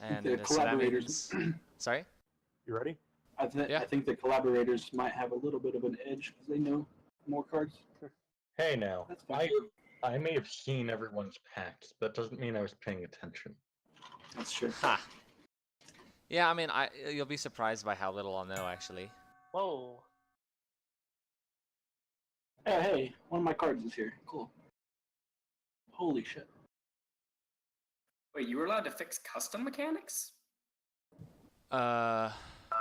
And The so that collaborators. means... Sorry? You ready? Yeah. I think the collaborators might have a little bit of an edge because they know more cards. Hey now, That's fine. I may have seen everyone's packs, but that doesn't mean I was paying attention. That's true. Ha! Yeah, I mean, you'll be surprised by how little I'll know, actually. Whoa. Hey, one of my cards is here. Cool. Holy shit. Wait, you were allowed to fix custom mechanics? Uh,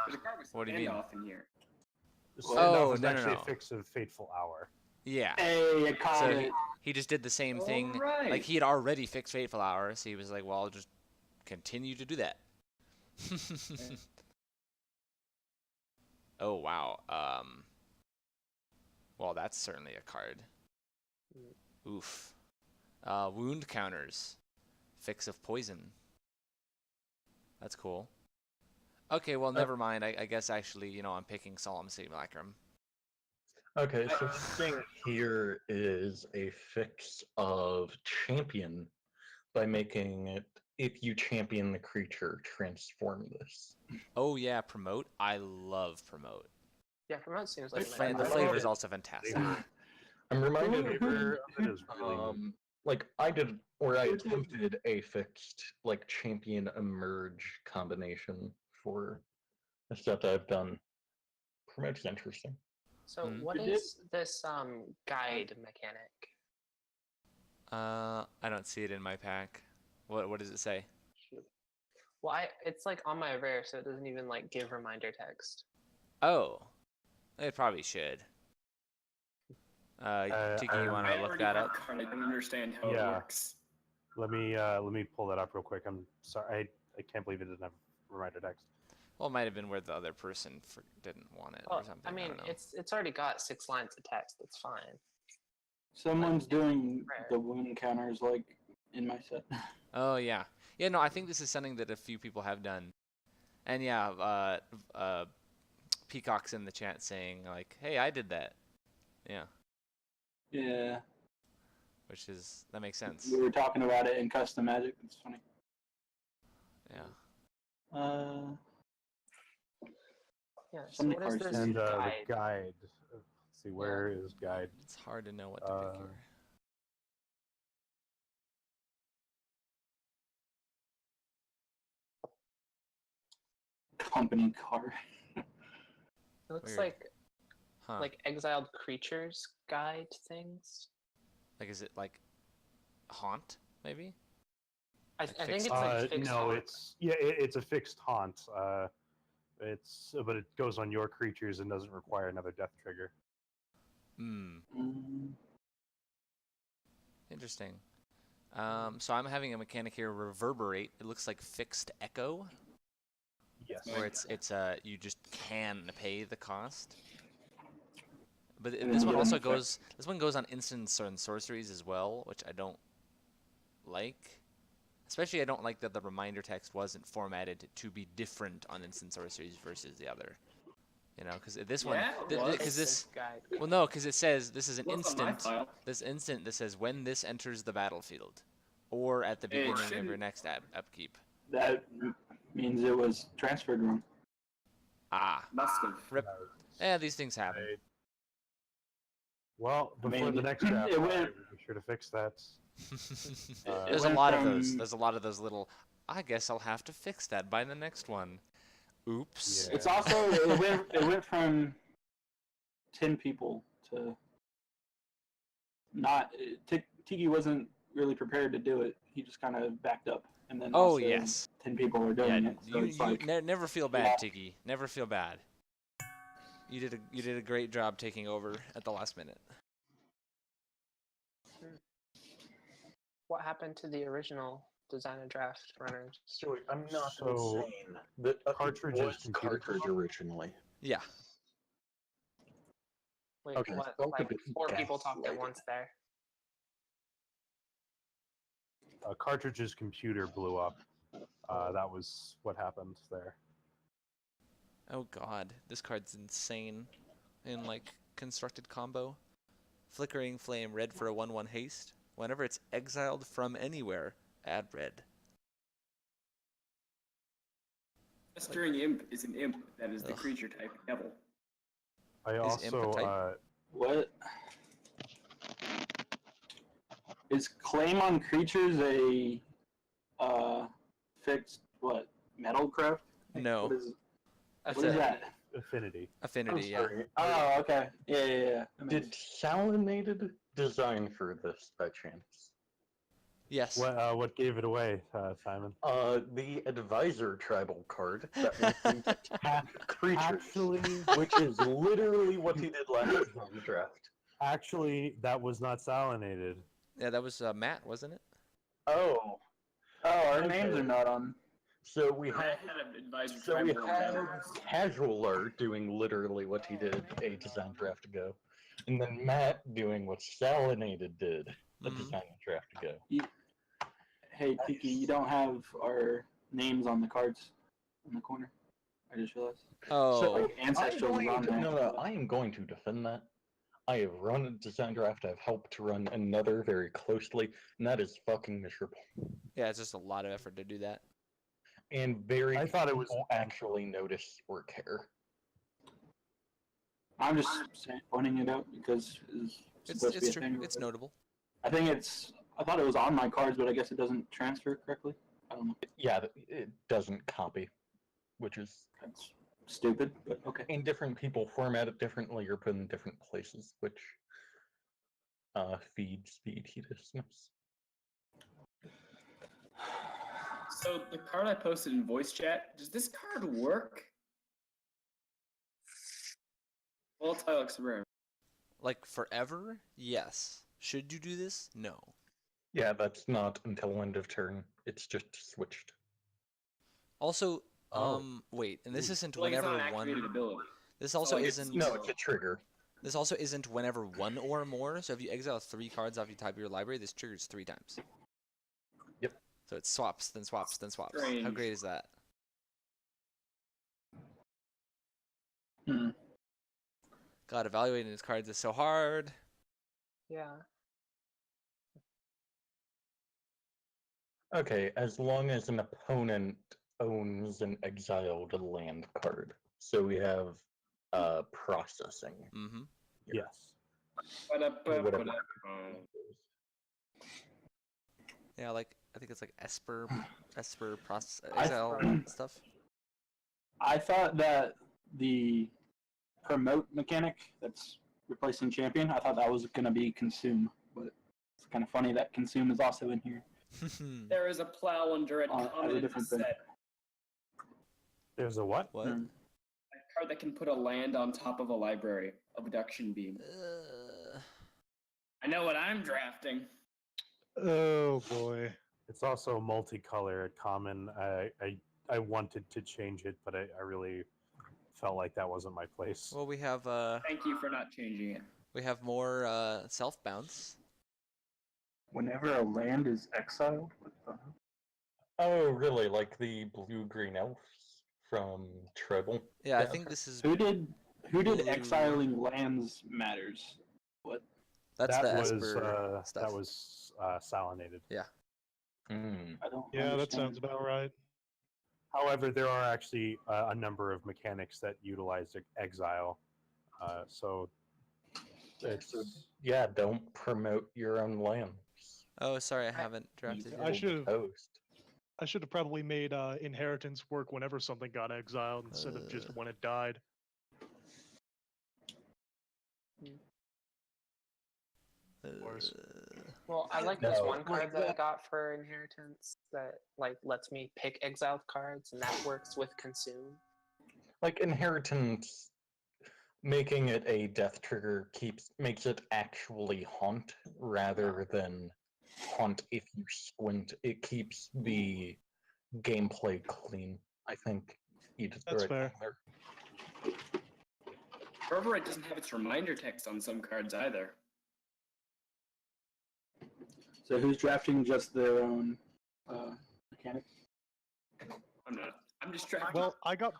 There's a card with What do you mean? standoff in here. Oh, was no, no, actually no. a fix of Fateful Hour. yeah. Hey, I caught So it. he just did the same thing. Alright. Like, he had already fixed Fateful Hour, so he was like, well, I'll just continue to do that. Oh, wow. Well, that's certainly a card. Oof. Wound counters. Fix of poison. That's cool. Okay, well, never mind. I guess actually, you know, I'm picking Solemn Simulacrum. Okay, so the thing here is a fix of champion by making it, if you champion the creature, transform this. Oh, yeah, promote. I love promote. Yeah, promote seems like The flavor is also fantastic. I'm reminded of Flavor of it is really like I did, or I attempted a fixed like champion emerge combination for the stuff that I've done. Promote's interesting. So Hmm. what You is this guide mechanic? I don't see it in my pack. What does it say? Well, it's like on my rare, so it doesn't even like give reminder text. Oh, it probably should. Tiki, you want I to look already that have up? a card. I don't understand how Yeah. it works. Let me pull that up real quick. I'm sorry. I can't believe it doesn't have reminder text. Well, it might have been where the other person didn't want it or Well, something. I mean, don't know. it's already got 6 lines of text. It's fine. Someone's doing Rare. the wound counters like in my set. Oh yeah, yeah. No, I think this is something that a few people have done, and yeah, Peacock's in the chat saying like, "Hey, I did that." Yeah, Yeah. that makes sense. We were talking about it in custom magic. It's funny. Yeah. Yeah. So Somebody what is cards this And the guide? guide. Let's see, where is guide? It's hard to know what to pick here. Company card. It looks Weird. like Huh? exiled creatures guide things. Like, is it like haunt maybe? I Like think fixed it's like fixed No, haunt. it's a fixed haunt. But it goes on your creatures and doesn't require another death trigger. Hmm. Mm, Interesting. So I'm having a mechanic here, reverberate. It looks like fixed echo, Yes. where it's you just can pay the cost. But this one also goes. This one goes on instants and sorceries as well, which I don't like. Especially, I don't like that the reminder text wasn't formatted to be different on instant sorceries versus the other. You know, because this one, Yeah, it was. because this. guide. Well, no, because it says this is an What's on my instant. file? This instant that says when this enters the battlefield, or at the beginning of your shouldn't- next upkeep. that means it was transferred wrong. Ah, Must have. rip. Yeah, these things happen. Right. Well, I before mean, the next draft, it went- be sure to fix that. There's a went lot of from- those. There's a lot of those little. I guess I'll have to fix that by the next one. Oops. Yeah. It's also it went from 10 people to not. Tiki wasn't really prepared to do it. He just kind of backed up, and then Oh, also yes. 10 people were Yeah, doing it. So you it's like, never feel bad, Yeah. Tiki. Never feel bad. You did a great job taking over at the last minute. What happened to the original design and draft runners? So I'm not So, insane. The cartridge is computer cartridge originally. Yeah. Wait, Okay, what? so Like it's 4 people talked at gaslighting. once there. Cartridge's computer blew up. That was what happened there. Oh god, this card's insane. In like constructed combo. Flickering Flame, red for a 1/1 haste. Whenever it's exiled from anywhere, add red. Festering Imp is an imp that is the Ugh. creature type devil. I Is imp a also type? What? Is claim on creatures a fixed metal craft? No. What is That's what is it. that? affinity. Affinity, yeah. sorry. Oh, okay. Yeah. That makes Did Salinated design for this by chance? Yes. What gave it away, Simon? The advisor tribal card that lets you tap creatures, Actually, which is literally what he did last time on the draft. actually, that was not salinated. Yeah, that was Matt, wasn't it? Oh, our Okay. names are not on. so we I had had an advisor so we tribal had devil. Casualer doing literally what he did a design draft ago, and then Matt doing what Salinated did a Mhm. design draft ago. Hey, Tiki, you don't have our names on the cards in the corner. I just realized. Oh. So Like Ancestral is on there. no, I am going to defend that. I have run a design draft. I've helped to run another very closely, and that is fucking miserable. Yeah, it's just a lot of effort to do that. And very I thought it was- people actually notice or care. I'm just pointing it out because it's supposed to be a It's true. thing. It's notable. I think I thought it was on my cards, but I guess it doesn't transfer correctly. I don't know. Yeah, it doesn't copy, which is That's stupid, but okay. and different people format it differently or put in different places, which feeds the tediousness. So the card I posted in voice chat, does this card work? Volatile experiment. Like forever? Yes. Should you do this? No. Yeah, that's not until end of turn. It's just switched. Also, Oh. wait, and this isn't Well, it's whenever not an activated one. ability. This also like, it's isn't. No, it's a trigger. This also isn't whenever one or more. So if you exile 3 cards off your type of your library, this triggers 3 times. Yep. So it swaps, then swaps, then swaps. How Strange. great is that? Hmm. God, evaluating these cards is so hard. Yeah. Okay, as long as an opponent owns an exiled land card. So we have processing. Mm-hmm. Yes. Whatever. Yeah, like I think it's like Esper process I- exile stuff. I thought that the promote mechanic that's replacing champion, I thought that was going to be consume, but it's kind of funny that consume is also in here. There is a plow under it As a common in the different thing. set. There's a what? What? Hmm. A card that can put a land on top of a library. Abduction beam. I know what I'm drafting. Oh boy. It's also multicolored common. I wanted to change it, but I really felt like that wasn't my place. Well, we have Thank you for not changing it. more self bounce. Whenever a land is exiled, what the hell? Oh, really? Like the blue-green elves from Treble? Yeah, I Yeah, think okay. this is Who did Blue. exiling lands matters? What? that's that the was Esper stuff. that was salinated. Hmm. I don't. Yeah, that understand. sounds about right. However, there are actually a number of mechanics that utilize exile. So it's Yeah, don't promote your own lands. Oh, sorry, I haven't drafted I yet. should've- Toast. I should have probably made inheritance work whenever something got exiled instead of just when it died. Worse. Well, I like this No. one card Like that I that- got for inheritance that like lets me pick exiled cards, and that works with consume. Like inheritance, making it a death trigger makes it actually haunt rather than haunt if you squint. It keeps the gameplay clean. I think you did the That's right fair. thing there. However, it doesn't have its reminder text on some cards either. So who's drafting just their own mechanic? I'm not. I'm just drafting. Well, I got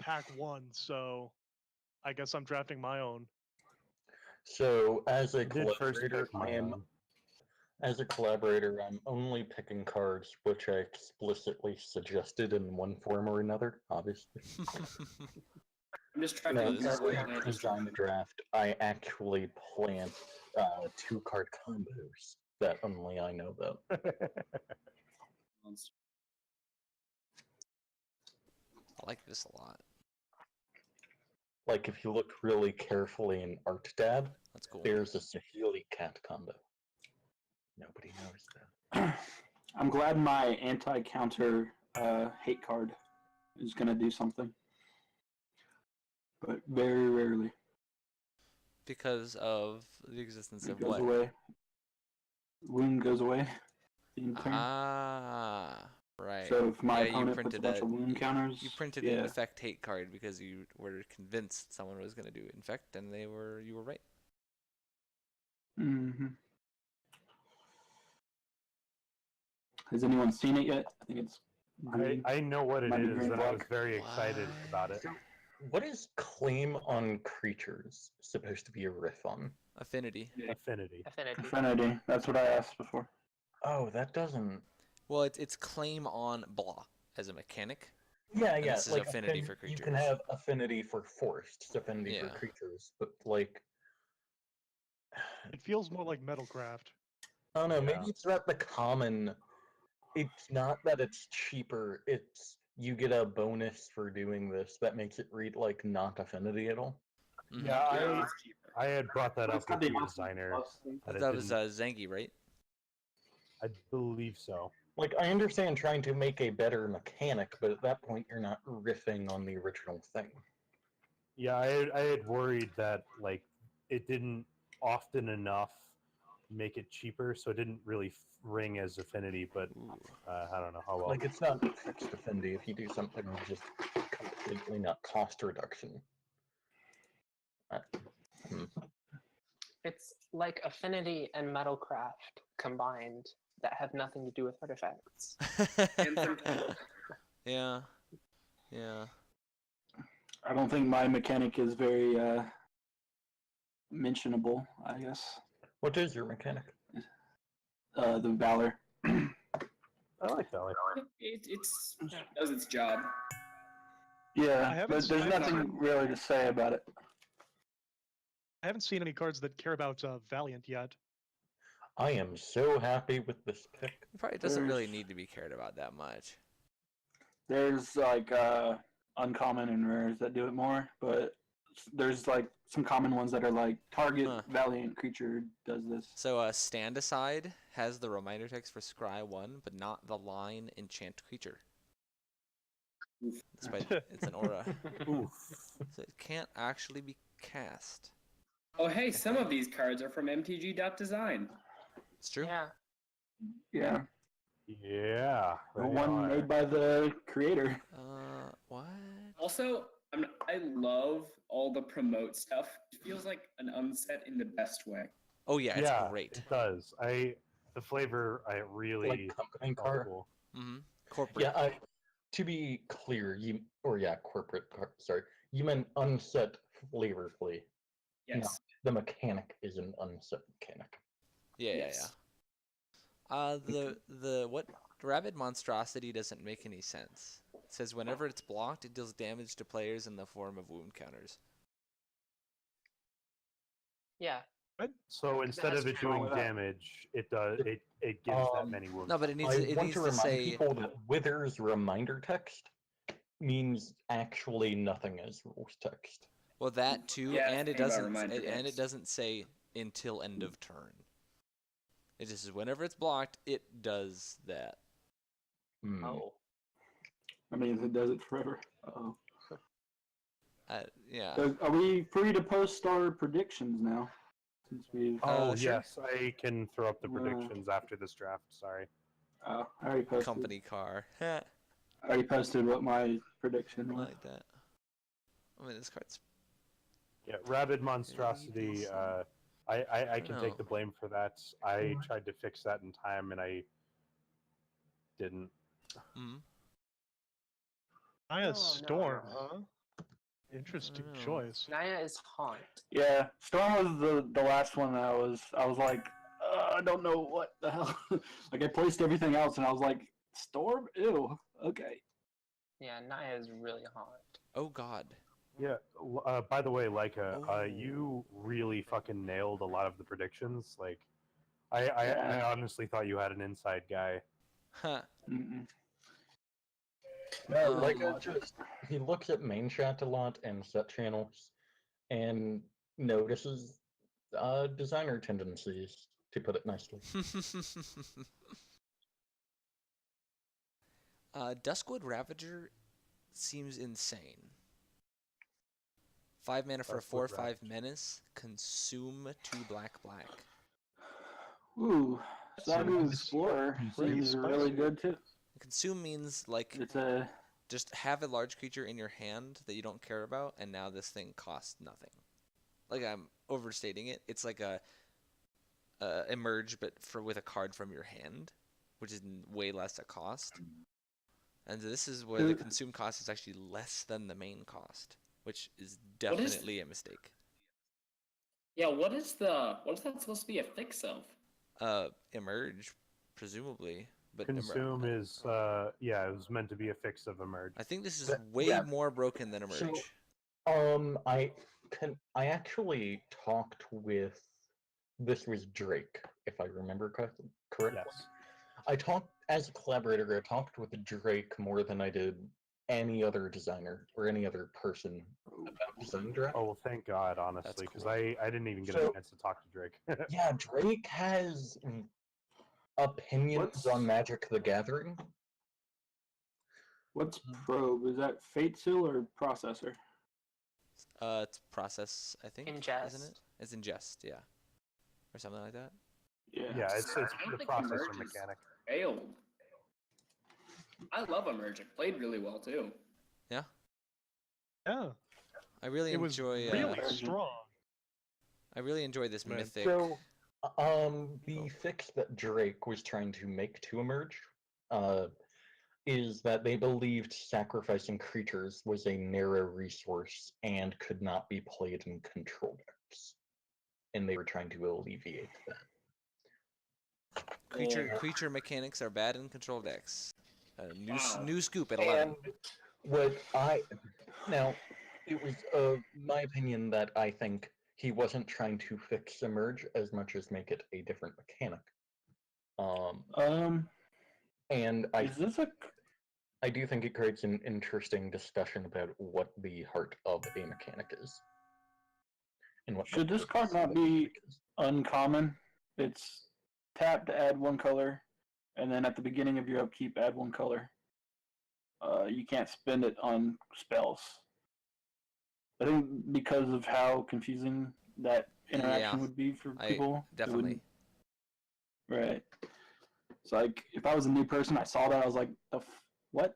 pack 1, so I guess I'm drafting my own. So as a I did first collaborator, pick my own. As a collaborator, I'm only picking cards which I explicitly suggested in one form or another, obviously. I'm just trying No, to this is figure currently out in design draft, I actually plant 2-card combos that only I know about. I like this a lot. Like, if you look really carefully in Art Dad, That's cool. there's a Sahili cat combo. Nobody knows that. I'm glad my anti-counter hate card is gonna do something, but very rarely. Because of the existence It of goes what? away. Wound goes away. In turn. Ah, right. So if my Yeah, you opponent puts a printed bunch of wound counters, You printed yeah. an infect hate card because you were convinced someone was going to do infect, and you were right. Mm-hmm. Has anyone seen it yet? I think it's green. I know what it Might be is, green and I was black. very excited about it. What is claim on creatures supposed to be a riff on? Affinity. Affinity. Affinity. That's what I asked before. Oh, that doesn't. Well, it's claim on blah as a mechanic. Yeah, And yeah. this is Like affinity for You can creatures. have affinity for forests, affinity for Yeah. creatures, but like, It feels more like Metalcraft. I don't know. Yeah. Maybe it's not the common. It's not that it's cheaper. It's you get a bonus for doing this that makes it read like not affinity at all. Mhm. Yeah, it's cheaper. I had brought that But up it's got with the the awesome designer. plus thing. But it That was didn't- Zangi, right? I believe so. Like, I understand trying to make a better mechanic, but at that point, you're not riffing on the original thing. Yeah, I had worried that like it didn't often enough make it cheaper, so it didn't really ring as affinity. But Ooh. I don't know how well. Like, it's not fixed affinity if you do something with just completely not cost reduction. It's like Affinity and Metalcraft combined that have nothing to do with artifacts. And some- Yeah. Yeah. I don't think my mechanic is very mentionable, I guess. What is your mechanic? The Valor. I like that. it does its job. Yeah, I haven't but there's seen- nothing really to say about it. I haven't seen any cards that care about Valiant yet. I am so happy with this pick. It probably doesn't really There's- need to be cared about that much. There's like uncommon and rares that do it more, but there's like some common ones that are like target Huh. Valiant creature does this. So Stand Aside has the reminder text for Scry 1, but not the line enchant creature. Despite it's an aura. Oof. So it can't actually be cast. Oh, hey, some of these cards are from MTG.design. It's true. Yeah. Yeah, Yeah. the they one are. made by the creator. What? Also, I love all the promote stuff. It feels like an unset in the best way. Oh yeah, it's Yeah, great. It does. The flavor I really Like company felt car. cool. Mm-hmm. Corporate. Yeah, to be clear, corporate car. Sorry, you meant unset flavorfully. Yes. The mechanic is an unset mechanic. Yeah, Yes. The what Rabid Monstrosity doesn't make any sense. It says whenever it's blocked, it deals damage to players in the form of wound counters. Yeah. So instead of it true. doing damage, it does it gives that many wounds. No, but it needs I it want needs to to remind say people that Wither's reminder text means actually nothing as rules text. well that too, Yeah, and it think about doesn't reminder and it text. doesn't say until end of turn. It just says whenever it's blocked, it does that. Hmm. Oh. I mean, it does it forever. Uh-oh. Yeah. Are we free to post our predictions now? Since we've Oh sure. yes, I can throw up the Uh, predictions after this draft. Sorry. I already posted. Company car. I I already posted what my prediction was. like that. I mean, this card's Yeah, Rabid Monstrosity. I can No. take the blame for that. I tried to fix that in time, and I didn't. mm, Naya No, Storm, no. huh? Interesting I don't know. choice. Naya is Haunt. Yeah, Storm was the last one that I was like, I don't know what the hell. Like I placed everything else, and I was like, storm, ew, okay. Yeah, Naya is really hot. Oh God. Yeah. By the way, Leica, Oh. you really fucking nailed a lot of the predictions. Like, I Yeah. honestly thought you had an inside guy. Huh. Mm-mm. No, Um, like he looks at main chat a lot and set channels, and notices designer tendencies, to put it nicely. Duskwood Ravager seems insane. 5 mana for a Duskwood 4/5 Ravager. menace. Consume 2 black. Ooh, Sagu Seems Explorer pretty seems really spicy. good too. Consume means like It's a just have a large creature in your hand that you don't care about, and now this thing costs nothing. Like I'm overstating it. It's like a emerge, but with a card from your hand, which is way less a cost. And this is where the consume cost is actually less than the main cost, which is definitely a mistake. Yeah, what is that supposed to be a fix of? Emerge, presumably, but Consume is yeah, it was meant to be a fix of emerge. I think this is But- way yeah. more broken than emerge. So, I actually talked with, this was Drake, if I remember correctly. Yes. I talked, as a collaborator, I talked with Drake more than I did any other designer or any other person about design draft. Oh well, thank God, honestly, because cool. I didn't even get So- a chance to talk to Drake. Yeah, Drake has opinions on Magic the Gathering. what's probe? Is that Fate Seal or processor? It's process, I think, isn't Ingest. it? It's ingest, yeah, or something like that. Yeah, it's I don't the think processor Emerge is mechanic. failed. I love Emerge. It played really well too. Yeah, I really it was enjoy. really strong. I really enjoy this Man. mythic. So, the fix that Drake was trying to make to Emerge, is that they believed sacrificing creatures was a narrow resource and could not be played in control decks, and they were trying to alleviate that. Creature mechanics are bad in control decks. Wow. New scoop at 11. And now, it was my opinion that I think he wasn't trying to fix Emerge as much as make it a different mechanic. And Is this a I do think it creates an interesting discussion about what the heart of a mechanic is. And what the should this card purpose not of a be mechanic is. uncommon? It's tap to add 1 color, and then at the beginning of your upkeep, add 1 color. You can't spend it on spells. I think because of how confusing that interaction Yeah, would be for people. it Definitely. wouldn't- Right. So like, if I was a new person, I saw that, I was like, what?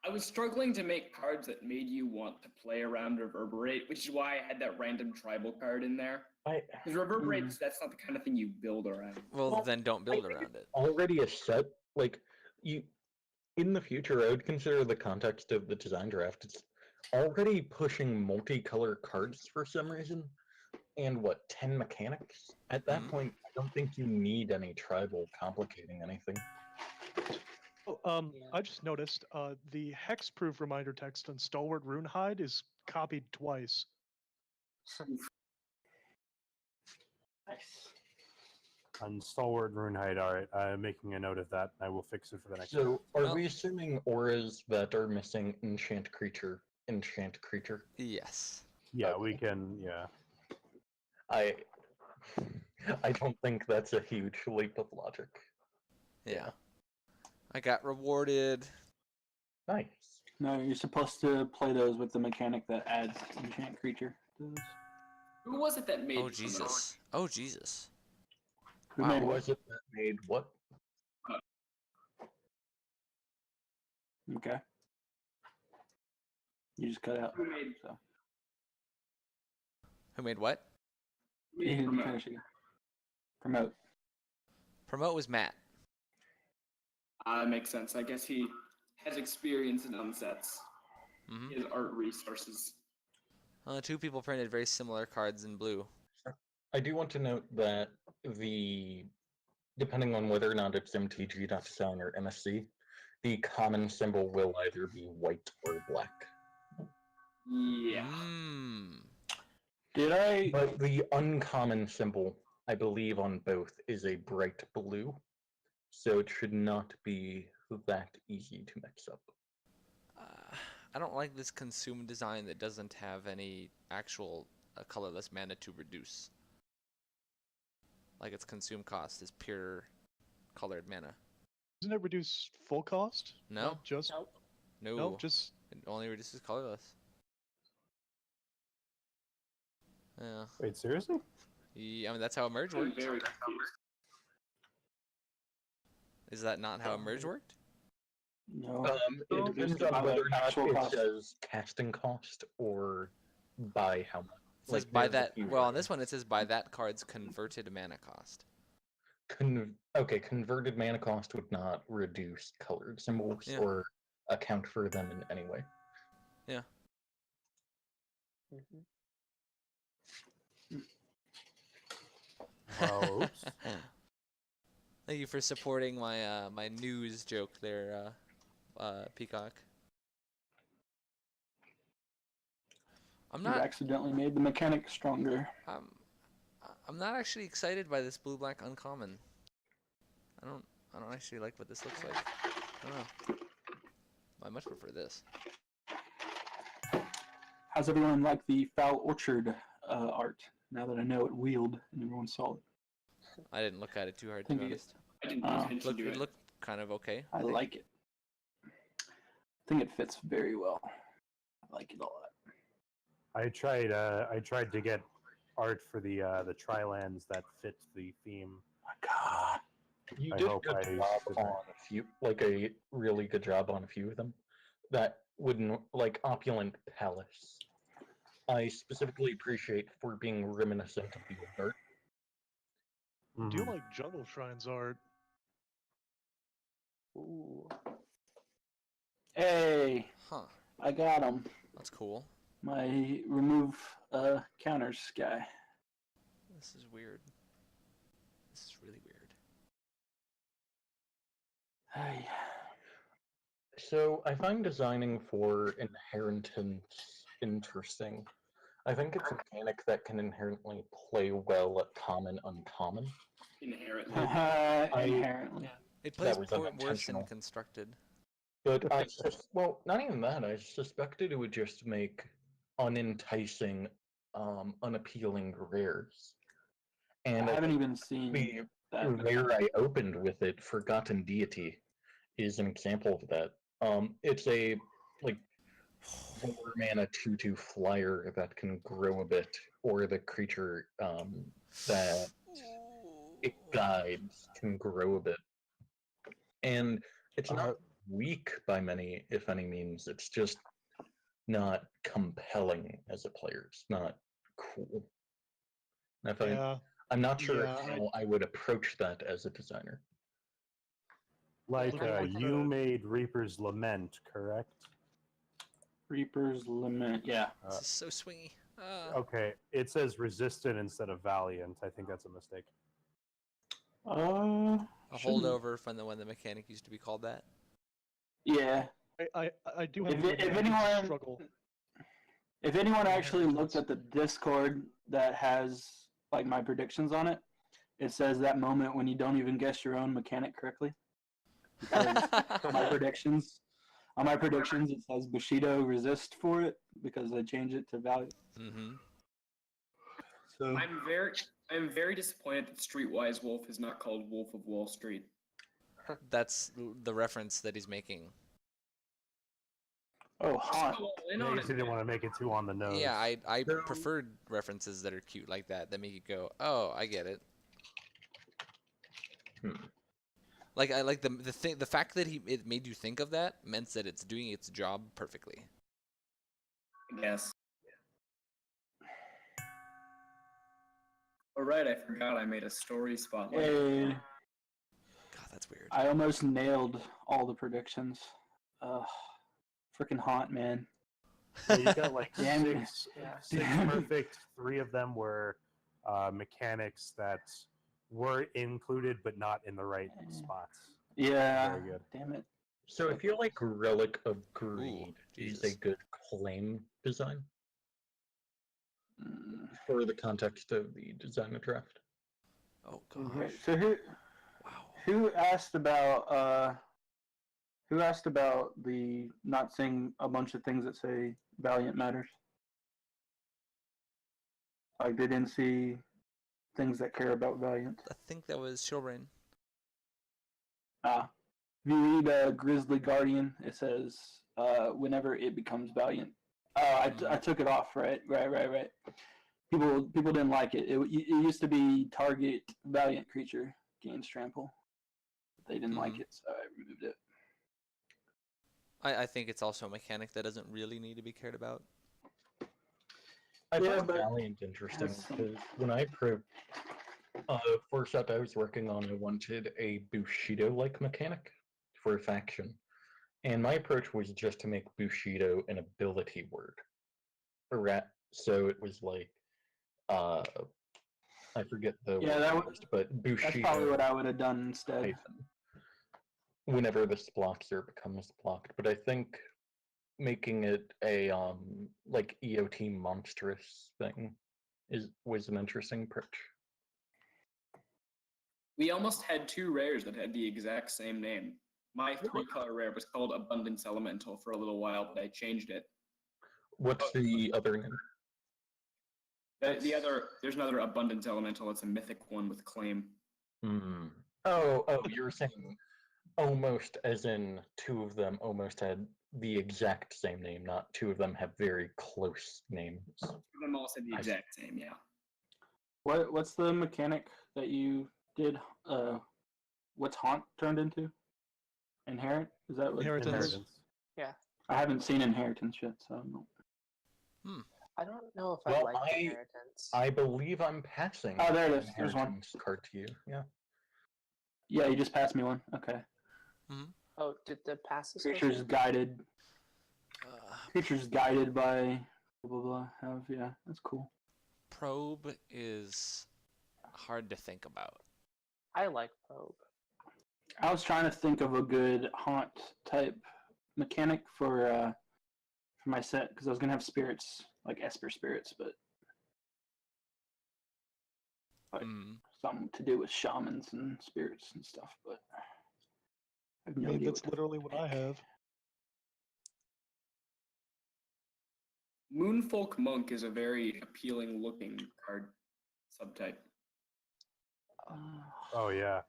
I was struggling to make cards that made you want to play around Reverberate, which is why I had that random tribal card in there. Because Reverberates, that's not the kind of thing you build around. Well, then don't build around it. Already a set, like, you, in the future, I would consider the context of the design draft, it's already pushing multicolor cards for some reason, and 10 mechanics? At that Mhm. point, I don't think you need any tribal complicating anything. Oh, Yeah. I just noticed the hexproof reminder text on Stalwart Runehide is copied twice. Nice. On Stalwart Runehide, alright, I'm making a note of that. I will fix it for the next So, round. are Well- we assuming auras that are missing enchant creature? Yes. Yeah, we can, yeah. I don't think that's a huge leap of logic. Yeah. I got rewarded. Nice. No, you're supposed to play those with the mechanic that adds enchant creature to those. Who was it that made Oh the Jesus. Oh Jesus. Who Wow. made Who what? was it that made what? Okay. You just cut out. Who made So Who made what? you didn't promote? finish again. Promote. Promote was Matt. That makes sense. I guess he has experience in unsets. Hmm. He has art resources. 2 people printed very similar cards in blue. I do want to note that depending on whether or not it's MTG.design or MSC, the common symbol will either be white or black. Yeah. Did I? But the uncommon symbol, I believe on both, is a bright blue, so it should not be that easy to mix up. I don't like this consume design that doesn't have any actual colorless mana to reduce. Like its consume cost is pure colored mana. Doesn't it reduce full cost? No. Not just No. no, just It only reduces colorless. Yeah. Wait, seriously? Yeah, I mean, that's how Emerge I'm worked. very confused. Is that not how Emerge worked? No. It depends on whether or not it says casting cost or by how much. It says by that. Well, on this one it says by that card's converted mana cost. Okay, converted mana cost would not reduce colored symbols or account for them in any way. Yeah. Oh, oops. Thank you for supporting my my news joke there, Peacock. I'm You not. accidentally made the mechanic stronger. I'm not actually excited by this blue-black uncommon. I don't actually like what this looks like. I don't know. I much prefer this. How's everyone like the Foul Orchard art? Now that I know it wheeled and everyone saw it. I didn't look at it too hard, to Think be it- honest. I didn't pay attention to It it. looked kind of okay. I like it. I think it fits very well. I like it a lot. I tried to get art for the Trilands that fit the theme. My God. You I did a hope good I job did on a few, like a really good job on a few of them. That wouldn't, like Opulent Palace. I specifically appreciate for being reminiscent of the old art. do you Mhm. like Jungle Shrine's art? Ooh. Hey, Huh. I got him. That's cool. My remove counters guy. This is weird. This is really weird. Hey. So I find designing for inheritance interesting. I think it's a mechanic that can inherently play well at common, uncommon. Inherently. Inherently. It plays was worse in unintentional. constructed. But well, not even that. I suspected it would just make unenticing, unappealing rares. And I I haven't think even seen the that. rare I opened with it, Forgotten Deity, is an example of that. It's a like 4-mana 2/2 flyer that can grow a bit, or the creature that it guides can grow a bit. And it's not weak by many, if any means. It's just not compelling as a player. It's not cool. And I'm not sure how I would approach that as a designer. Like Looking for you the- made Reaper's Lament, correct? Reaper's Lament. Yeah. This is so swingy. Okay, it says resistant instead of valiant. I think that's a mistake. A holdover from when the mechanic used to be called that. Yeah. I do have If, to if admit, I anyone struggle. if anyone actually looked at the Discord that has like my predictions on it, it says that moment when you don't even guess your own mechanic correctly. My predictions. On my predictions, it says Bushido resist for it because I changed it to value. Mm-hmm. So I'm very disappointed that Streetwise Wolf is not called Wolf of Wall Street. That's the reference that he's making. oh, haunt. Go all in I on guess it, he didn't man. want to make it too on the nose. Yeah, I No. preferred references that are cute like that make you go, oh, I get it. Like I like the fact that it made you think of that meant that it's doing its job perfectly. I guess. All right, I forgot I made a story spotlight. Hey, God, that's weird. I almost nailed all the predictions. Freaking haunt, man. Yeah, you got like Damn it. six Damn it. perfect. 3 of them were mechanics that were included but not in the right spots. Yeah. Very good. Damn it. So I feel like Relic of Greed is a Jesus. good claim design Mm. for the context of the designer draft. Oh Okay, gosh. so Wow. who asked about the not saying a bunch of things that say Valiant matters? Like they didn't see things that care about Valiant. I think that was Showbrain. Ah. If you read Grizzly Guardian, it says whenever it becomes Valiant. I took it off, right. People didn't like it. It used to be target Valiant creature gains trample. They didn't like it, so I removed it. I think it's also a mechanic that doesn't really need to be cared about. I Yeah, find but Valiant interesting has some- because when I first up I was working on, I wanted a Bushido-like mechanic for a faction, and my approach was just to make Bushido an ability word. So it was like, I forget the Yeah, word used, but that's Bushido probably what I would have done instead. hyphen, whenever this blocks or becomes blocked. But I think making it a like EOT monstrous thing was an interesting approach. We almost had 2 rares that had the exact same name. My 3-color rare was called Abundance Elemental for a little while, but I changed it. What's the other name? There's another Abundance Elemental. It's a mythic one with claim. Hmm. Oh, you're saying almost as in 2 of them almost had the exact same name, not 2 of them have very close names. 2 of them all said the exact same, yeah. What's the mechanic that you did? What's Haunt turned into? Inherit? Is that what Inheritance. Inheritance. Yeah. I haven't seen Inheritance yet, so I don't know. I don't know if I Well, like inheritance. I believe I'm passing. Oh, there it is. There's one. Inheritance card to you. Yeah. Yeah, you just passed me one. Okay. Oh, did the passes? Creatures guided. Creatures guided by blah blah blah. Yeah, that's cool. Probe is hard to think about. I like probe. I was trying to think of a good haunt type mechanic for my set because I was gonna have spirits like Esper spirits, but something to do with shamans and spirits and stuff. But I have no idea that's literally what I have. Moonfolk Monk is a very appealing looking card subtype. Oh yeah.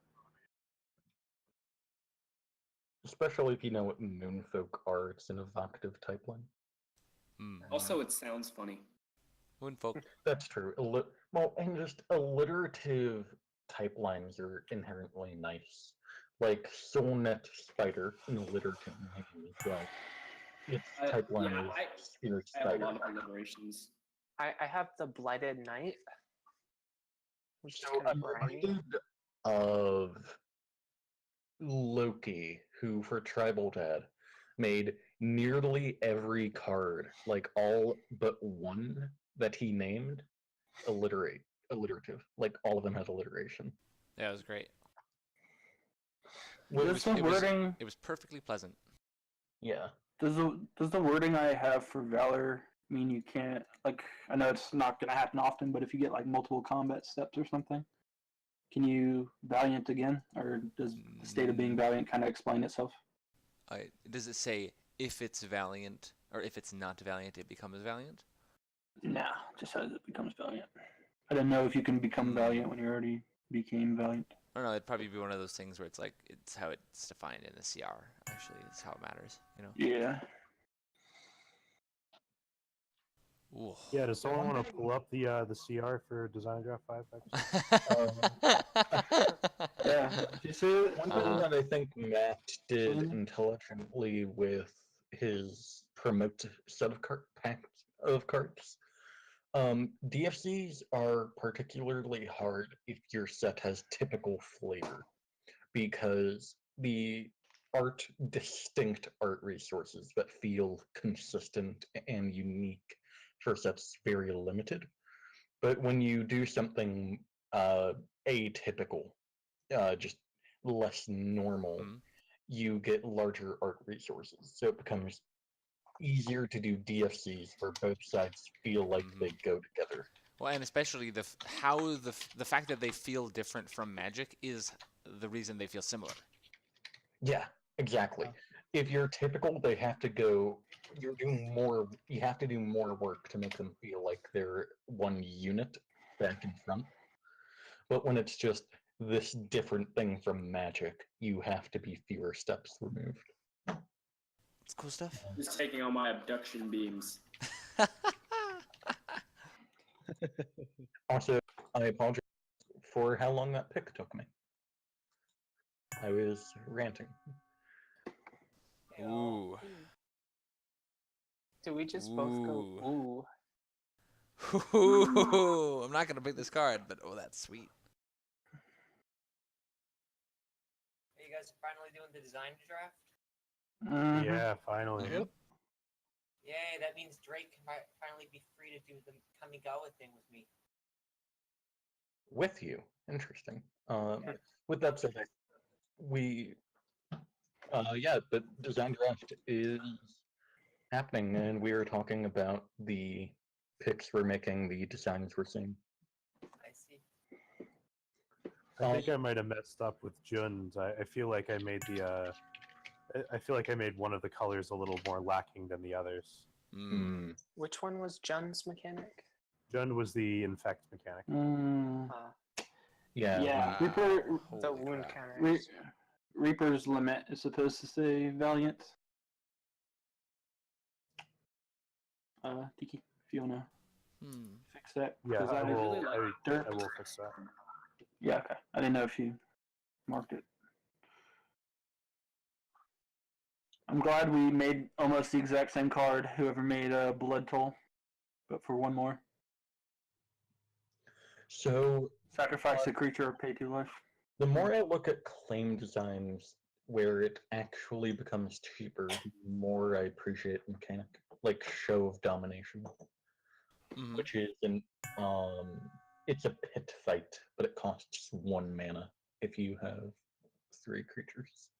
Especially if you know what Moonfolk are, it's an evocative type line. Also, it sounds funny. Moonfolk. That's true. Well, and just alliterative type lines are inherently nice. Like Soulnet Spider, an alliterative name as well. Its type line is Sphere I have a Spider. lot of alliterations. I have the Blighted Knight. Which So I'm reminded of Loki, who for Tribal Dad made nearly every card, like all but one that he named, alliterative. Like all of them had alliteration. Yeah, it was great. Does the wording? It was perfectly pleasant. Yeah. Does the wording I have for Valor mean you can't, like, I know it's not going to happen often, but if you get like multiple combat steps or something, can you Valiant again, or does the state of being Valiant kind of explain itself? Does it say if it's Valiant or if it's not Valiant, it becomes Valiant? Nah, just says it becomes Valiant. I didn't know if you can become Valiant when you already became Valiant. I don't know. It'd probably be one of those things where it's like it's how it's defined in the CR. Actually, it's how it matters. You know. Yeah. Ooh. Yeah, does someone want to pull up the CR for Design Draft 5? Yeah. Did you see it? One thing that I think Matt did intelligently with his promote set of packs of cards. DFCs are particularly hard if your set has typical flavor, because the distinct art resources that feel consistent and unique for sets very limited. But when you do something atypical, just less normal, Mhm. you get larger art resources. So it becomes easier to do DFCs where both sides feel like they go together. Well, and especially the fact that they feel different from Magic is the reason they feel similar. Yeah, exactly. If you're typical, they have to go. You're doing more. You have to do more work to make them feel like they're one unit back and front. But when it's just this different thing from Magic, you have to be fewer steps removed. It's cool stuff. Just taking all my abduction beams. Also, I apologize for how long that pick took me. I was ranting. Ooh. Do we just both go ooh? Ooh. I'm not gonna pick this card, but oh, that's sweet. Are you guys finally doing the design draft? Yeah, finally. Mhm. Yay, that means Drake can finally be free to do the Kamigawa thing with me. With you. Interesting. With that said, the design draft is happening, and we are talking about the picks we're making, the designs we're seeing. I see. I think I might have messed up with Jun's. I feel like I made the I feel like I made one of the colors a little more lacking than the others. Which one was Jun's mechanic? Jun was the infect mechanic. Yeah. Reaper, The Holy wound crap. counters. Reaper's limit is supposed to say Valiant. Tiki, if you wanna fix that. Yeah, 'cause I will. Dirk. I will fix that. Yeah, okay. I didn't know if you marked it. I'm glad we made almost the exact same card. Whoever made a Blood Toll, but for one more. So Sacrifice a creature or pay 2 life. the more I look at claim designs where it actually becomes cheaper, the more I appreciate mechanic, like Show of Domination, which is it's a pit fight, but it costs 1 mana if you have 3 creatures.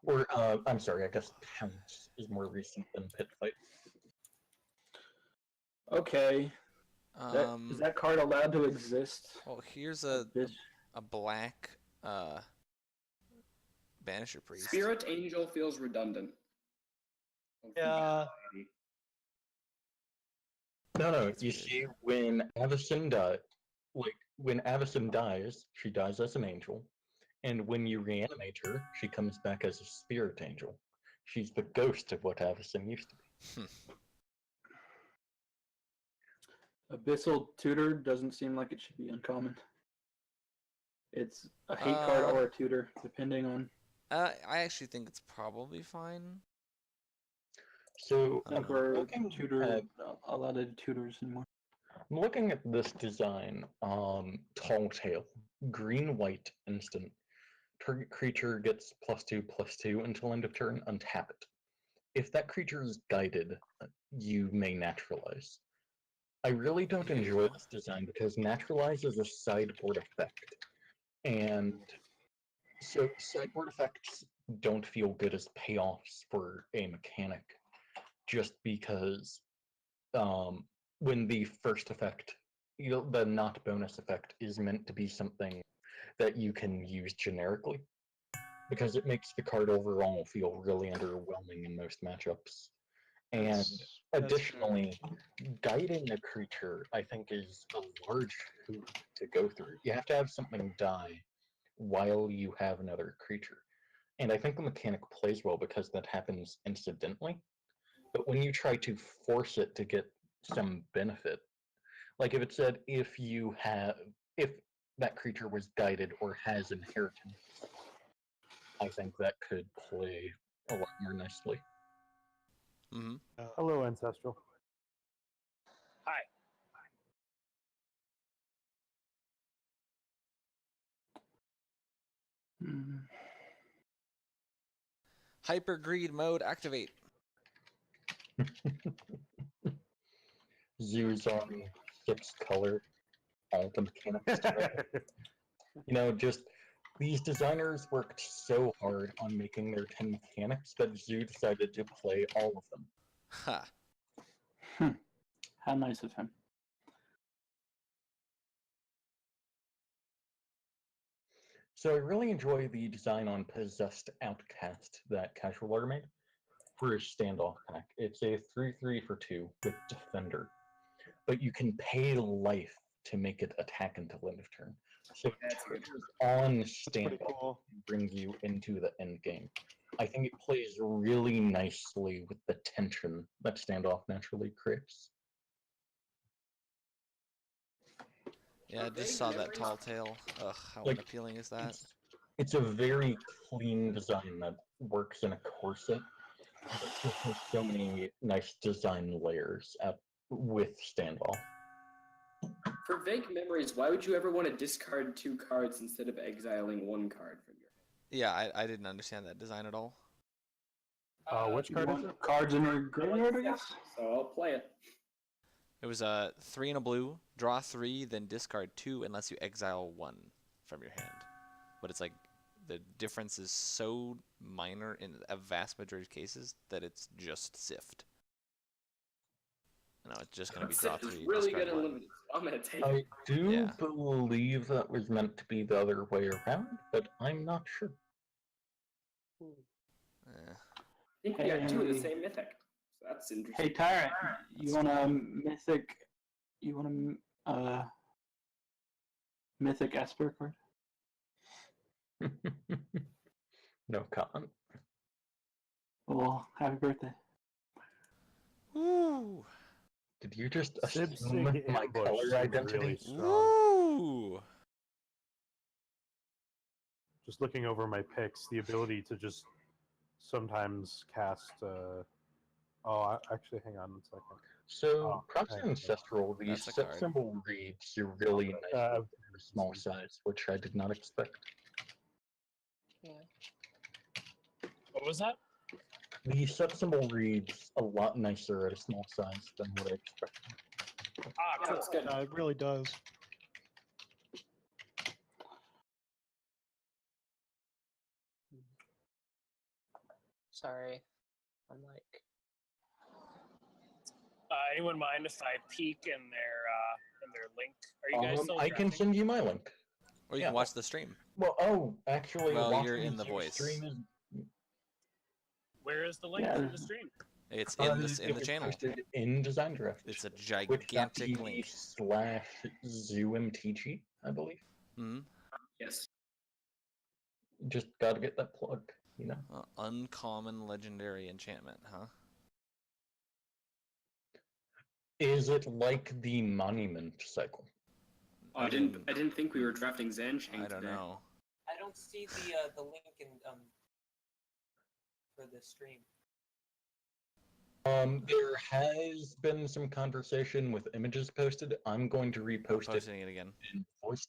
Or I'm sorry, I guess Pounce is more recent than pit fight. Okay. Is that card allowed to exist? Well, here's a black Banisher Priest. Spirit Angel feels redundant. Yeah. No. You see, when Avacyn dies, she dies as an angel, and when you reanimate her, she comes back as a spirit angel. She's the ghost of what Avacyn used to be. Abyssal Tutor doesn't seem like it should be uncommon. It's a hate card or a tutor, depending on. I actually think it's probably fine. So Never tutor a lot of tutors anymore. I'm looking at this design. Tall Tale, green white instant. Target creature gets +2/+2 until end of turn. Untap it. If that creature is guided, you may naturalize. I really don't enjoy this design because naturalize is a sideboard effect, and so sideboard effects don't feel good as payoffs for a mechanic, just because when the first effect, the not bonus effect, is meant to be something that you can use generically, because it makes the card overall feel really underwhelming in most matchups. And additionally, guiding a creature, I think, is a large hoop to go through. You have to have something die while you have another creature. And I think the mechanic plays well because that happens incidentally. But when you try to force it to get some benefit, like if it said if that creature was guided or has inheritance, I think that could play a lot more nicely. Hello, Ancestral. Hi. Hyper greed mode activate. Zoos on 6-color, all the mechanics. You know, just these designers worked so hard on making their 10 mechanics that Zoo decided to play all of them. Ha. How nice of him. So I really enjoy the design on Possessed Outcast that Casualer made for his standoff pack. It's a 3/3 for 2 with Defender, but you can pay life to make it attack until end of turn. So it That's good. triggers on That's pretty standoff cool. and brings you into the end game. I think it plays really nicely with the tension that standoff naturally creates. Yeah, I just saw that tall tale. Ugh, how Like, unappealing is that? It's a very clean design that works in a corset. But it has so many nice design layers with standoff. For vague memories, why would you ever want to discard 2 cards instead of exiling 1 card from your hand? Yeah, I didn't understand that design at all. Which You card is want it? cards in your graveyard, I guess? So I'll play it. It was a 3 and a blue, draw 3, then discard 2 unless you exile 1 from your hand. But it's like the difference is so minor in a vast majority of cases that it's just sift. No, it's just gonna be draw It's 3. really discard good and 1. limited. So I'm gonna take I it. do Yeah. believe that was meant to be the other way around, but I'm not sure. Eh. I think we got 2 of the Hey. same mythic. So that's interesting. Hey, Tyrant, you want a mythic? You want a mythic Esper card? No comment. Well, happy birthday. Woo! Did you just Sib assume Sig my Ambush color seems identity? really strong. Woo! Just looking over my picks, the ability to just sometimes cast. Actually, hang on a second. So, props hang to on. Ancestral, the That's a set card. symbol reads you really nicely for a small size, which I did not expect. Yeah. What was that? The set symbol reads a lot nicer at a small size than what I expected. Ah, Yeah, cool. that's good. It really does. Sorry. I'm like, Anyone mind if I peek in their link? Are you guys still I can drafting? send you my link. Or you Yeah. can watch the stream. Well, actually, Well, watching you're in the Zoom voice. stream is Where is the link Yeah. to the stream? It's in this it in the was channel. posted in Design Draft. It's a gigantic link. twitch.tv/ZoomTG, I believe. Hmm. Yes. Just gotta get that plug, you know. Uncommon legendary enchantment, huh? Is it like the Monument cycle? Oh, I didn't think we were drafting Zanchang I don't today. know. I don't see the link in for the stream. There has been some conversation with images posted. I'm going to repost it Posting it again. in voice.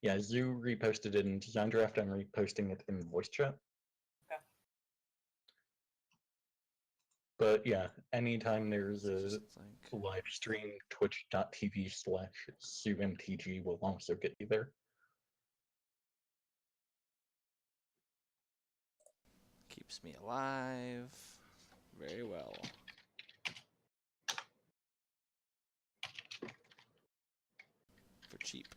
Yeah, Zoo reposted it in Design Draft. I'm reposting it in voice chat. Okay. But yeah, anytime there's It's a just like live stream, twitch.tv/ZoomTG will also get you there. keeps me alive. Very well. For cheap.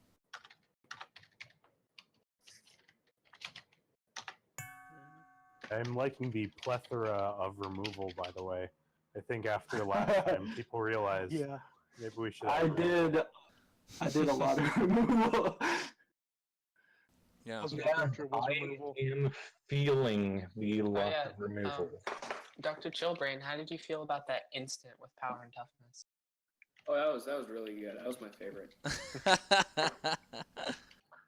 I'm liking the plethora of removal, by the way. I think after last time, people realized Yeah. maybe we should. I did a lot of removal. Yeah. Wasn't Yeah, a picture, was I removal. am feeling the lot yeah, of removal. Dr. Chillbrain, how did you feel about that instant with power and toughness? Oh, that was really good. That was my favorite.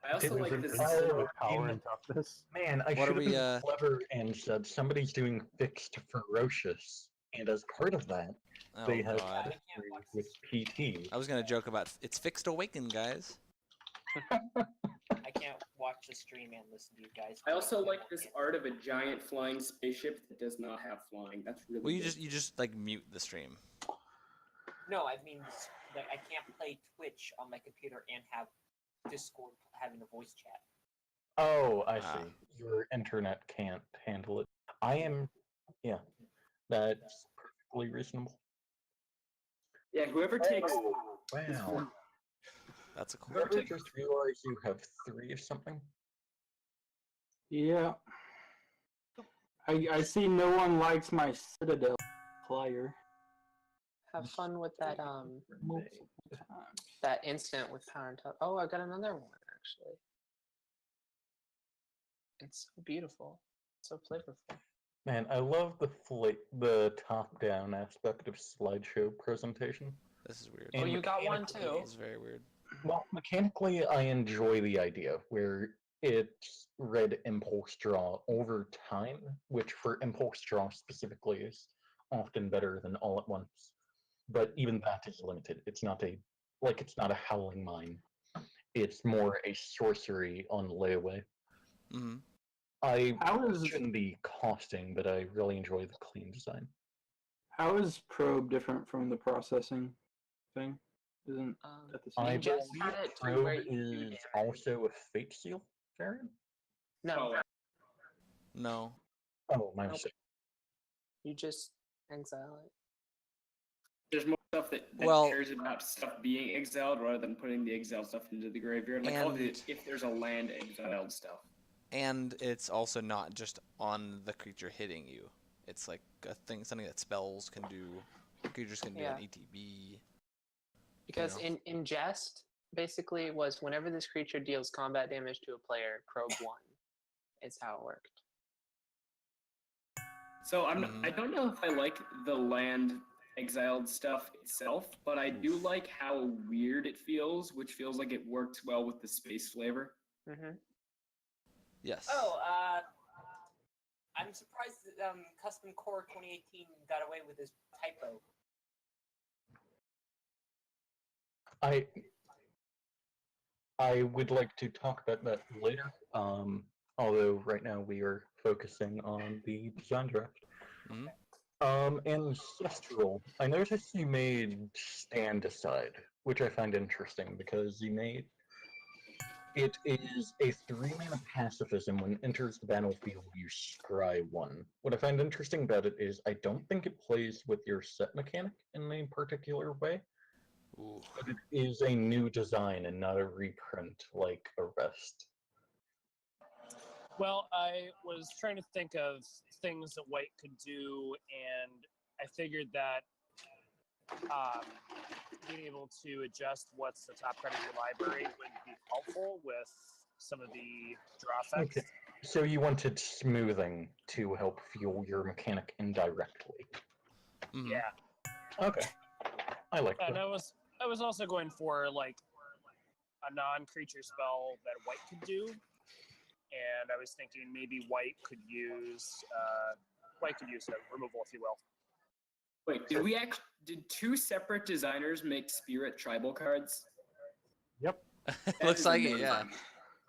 I also It was like an this. instant with power and toughness. Man, I What are should have we, been clever and said somebody's doing fixed ferocious, and as part of that, Oh they have god. victory with PT. I was gonna joke about it's fixed awaken, guys. I can't watch the stream and listen to you guys. I also like this art of a giant flying spaceship that does not have flying. That's really Well, you good. just like mute the stream. No, I mean like I can't play Twitch on my computer and have Discord having a voice chat. Oh, I Ah. see. Your internet can't handle it. Yeah, that's perfectly reasonable. Yeah, whoever takes Wow. That's a cool. Whoever just realized you have 3 of something. Yeah. I see no one likes my Citadel flyer. Have fun with that Multiple times. that instant with power and touch. Oh, I got another one actually. It's so beautiful, so flavorful. Man, I love the top-down aspect of slideshow presentation. This is weird. Oh, And you got one mechanically- too. This is very weird. Well, mechanically, I enjoy the idea where it's red impulse draw over time, which for impulse draw specifically is often better than all at once. But even that is limited. It's not a howling mine. It's more a sorcery on layaway. Mm-hmm. I How is question the costing, but I really enjoy the clean design. how is probe different from the processing thing? Isn't that the I same? just believe had it to Probe where you do is also a Fate Seal variant. No, No. Oh, my Nope. mistake. you just exile it. There's more stuff that Well- cares about stuff being exiled rather than putting the exiled stuff into the graveyard. Like all the And- if there's a land exiled stuff. And it's also not just on the creature hitting you. It's like a thing, something that spells can do. Creatures can do Yeah. an ETB. Because know. in Jest, basically it was whenever this creature deals combat damage to a player, probe 1. Is how it worked. So Mhm. I don't know if I like the land exiled stuff itself, but I do like how weird it feels, which feels like it works well with the space flavor. Mm-hmm. Yes. Oh, I'm surprised that Custom Core 2018 got away with this typo. I would like to talk about that later. Although right now we are focusing on the design draft. Mhm. Ancestral. I noticed you made Stand Aside, which I find interesting because you made it is a 3-mana pacifism. When it enters the battlefield, you scry 1. What I find interesting about it is I don't think it plays with your set mechanic in a particular way. Ooh. But it is a new design and not a reprint like a rest. Well, I was trying to think of things that White could do, and I figured that being able to adjust what's the top card of your library would be helpful with some of the draw effects. Okay. So you wanted smoothing to help fuel your mechanic indirectly. Mhm. Yeah, Okay. I like and that. I was also going for like a non-creature spell that White could do, and I was thinking maybe White could use a removal, if you will. Wait, did 2 separate designers make Spirit tribal cards? Yep. That Looks is like it, amazing. yeah.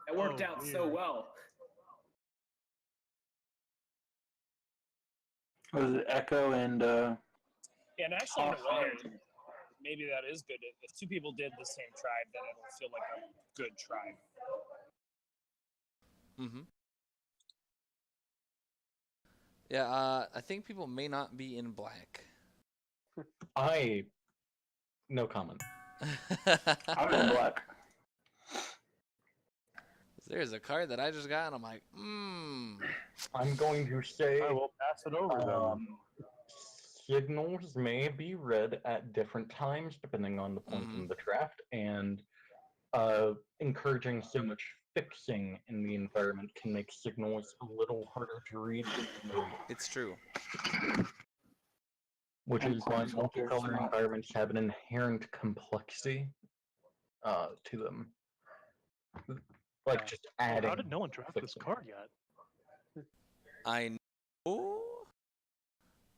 It worked Oh, out so weird. well. Was it Echo and And actually, in a way, Awesome. maybe that is good. If 2 people did the same tribe, then it'll feel like a good tribe. Mm-hmm. Yeah, I think people may not be in black. No comment. I'm in black? There's a card that I just got, and I'm like, I'm going to say I will pass it over then. signals may be read at different times depending on the point in the draft, and encouraging so much fixing in the environment can make signals a little harder to read. It's true. Which is why Endpoints out there, multicolor smart. environments have an inherent complexity to them. Like just adding. How did no one draft this fixing. card yet? I know.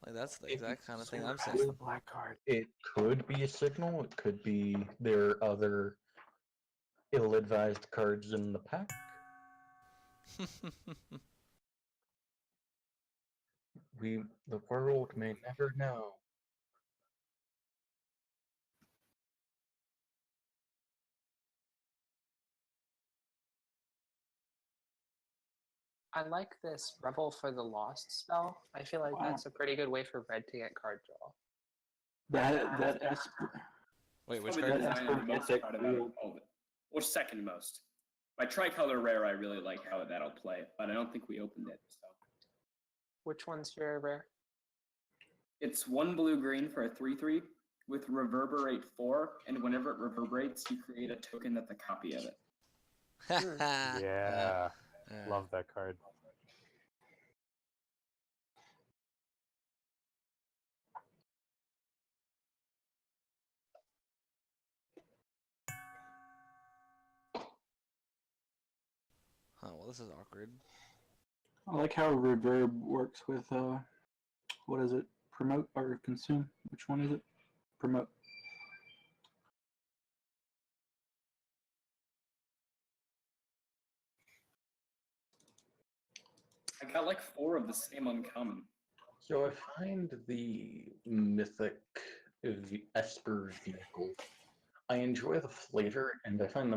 Like that's the exact kind of thing I'm That's saying. the black card. It could be a signal. It could be there are other ill-advised cards in the pack. The world may never know. I like this Revel for the Lost spell. I feel like Wow. that's a pretty good way for red to get card draw. That Esper. Wait, which Probably card? the That's design I'm pretty most sick, proud about dude. all of it. Or second most. My tricolor rare, I really like how that'll play, but I don't think we opened it. So Which one's your rare? it's 1 blue green for a 3/3 with reverberate 4, and whenever it reverberates, you create a token that's a copy of it. Yeah, love that card. Oh, well, this is awkward. I like how reverb works with what is it? Promote or consume? Which one is it? Promote. I got like 4 of the same uncommon. So I find the mythic Esper vehicle. I enjoy the flavor, and I find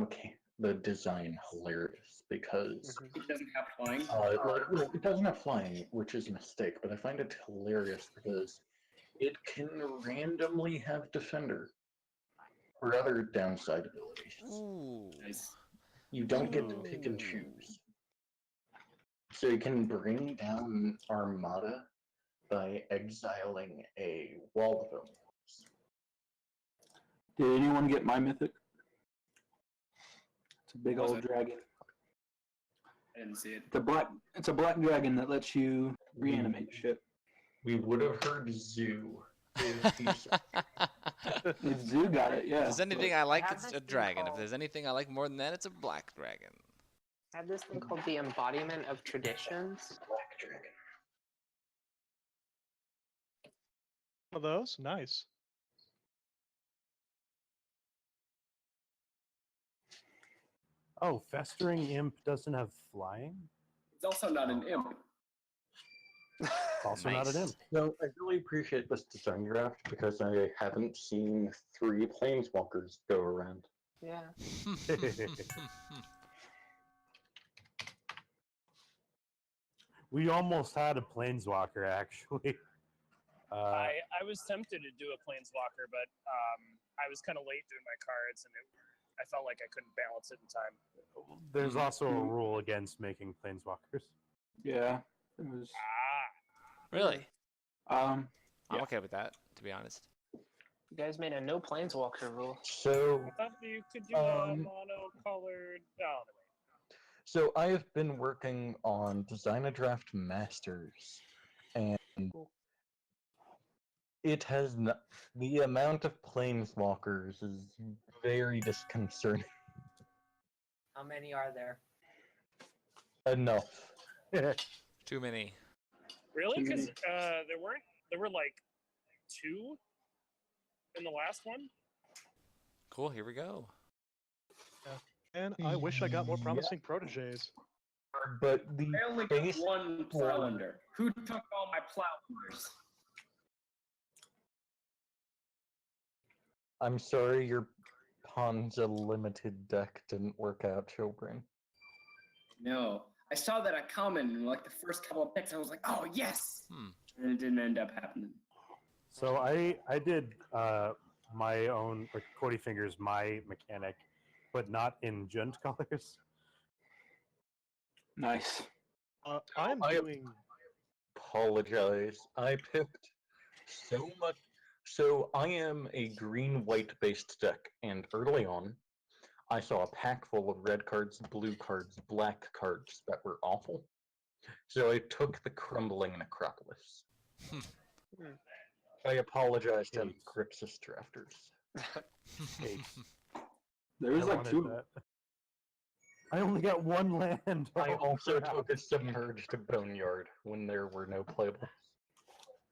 the design hilarious because It doesn't have flying. well, it doesn't have flying, which is a mistake, but I find it hilarious because it can randomly have defender or other downside abilities. Ooh. Nice. You don't get to pick and choose. So you can bring down Armada by exiling a wall of them. Did anyone get my mythic? It's a big Was old it? dragon. I didn't see it. It's a black dragon that lets you reanimate shit. We would have heard Zoo. If If Zoo got it, yeah. If there's anything I like, have it's this a thing dragon. If called- there's anything I like more than that, it's a black dragon. I have this thing called the embodiment of traditions. Black Dragon. One of those? Nice. Oh, Festering Imp doesn't have flying? It's also not an imp. Also not an Nice. imp. No, I really appreciate this design draft because I haven't seen 3 planeswalkers go around. Yeah. We almost had a planeswalker, actually. I was tempted to do a planeswalker, but I was kind of late doing my cards, and I felt like I couldn't balance it in time. There's also a rule against making planeswalkers. Yeah. It was Really? um I'm Yeah. okay with that, to be honest. You guys made a no planeswalker rule. So, I thought you could do a mono-colored. Oh, so I have been working on Design a Draft Masters, and it has the amount of planeswalkers is very disconcerting. How many are there? Enough. Too many. really? Too Because many. there were like 2 in the last one. Cool, here we go. And I wish I got more promising proteges. But the I only got base 1 Plowlander. Who took all my Plowlanders? I'm sorry, your Ponza limited deck didn't work out, children. No. I saw that at common in like the first couple of picks. I was like, oh, yes! Hmm. And it didn't end up happening. So I did my own, like Cody Fingers, my mechanic, but not in Junt colors. nice. I'm I- doing. Apologize. I picked so much. So I am a green-white based deck, and early on, I saw a pack full of red cards, blue cards, black cards that were awful. So I took the Crumbling Necropolis. I apologize to Eight. Grixis drafters. Eight. There was I like wanted 2. that. I only got 1 land. I Oh, also crap. took a Submerged Boneyard when there were no playables.